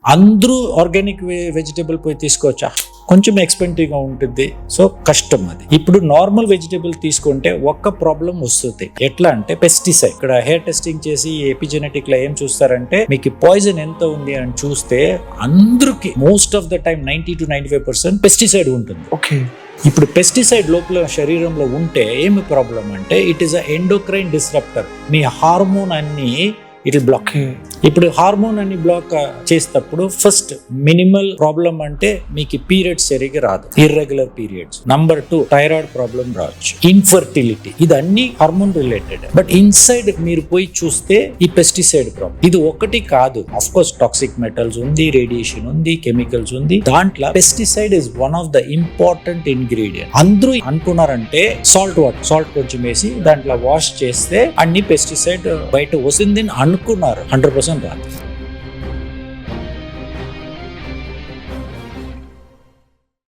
అందరూ organic vegetable పోయి తీసుకోవచ్చా? కొంచెం ఎక్స్పెన్సివ్గా ఉంటుంది, సో కష్టం అది. ఇప్పుడు నార్మల్ వెజిటేబుల్ తీసుకుంటే ఒక్క ప్రాబ్లం వస్తుంది. ఎట్లా అంటే పెస్టిసైడ్. ఇక్కడ హెయిర్ టెస్టింగ్ చేసి ఎపిజెనెటిక్ లో ఏం చూస్తారంటే మీకు పాయిజన్ ఎంత ఉంది అని చూస్తే అందరికి most of the time 90 to 95% pesticide ఉంటుంది. ఓకే. ఇప్పుడు పెస్టిసైడ్ లోపల శరీరంలో ఉంటే ఏమి ప్రాబ్లం అంటే it is a endocrine disruptor. Me hormone అన్ని ఇట్ బ్లాక్. ఇప్పుడు హార్మోన్ అని బ్లాక్ చేసేటప్పుడు ఫస్ట్ మినిమల్ ప్రాబ్లం అంటే మీకు పీరియడ్స్ సరిగ్గా రాదు, irregular periods. Number 2 thyroid problem రావచ్చు, ఇన్ఫర్టిలిటీ. ఇది అన్ని హార్మోన్ రిలేటెడ్. బట్ ఇన్సైడ్ మీరు పోయి చూస్తే ఈ పెస్టిసైడ్ ప్రాబ్లం ఇది ఒకటి కాదు. ఆఫ్ కోర్స్ టాక్సిక్ మెటల్స్ ఉంది, రేడియేషన్ ఉంది, కెమికల్స్ ఉంది. దాంట్లో pesticide is one of the important ingredient. అందరూ అనుకున్నారంటే సాల్ట్ కొంచెం వేసి దాంట్లో వాష్ చేస్తే అన్ని పెస్టిసైడ్ బయట వస్తుంది అనుకున్నారు. 100% రాదు.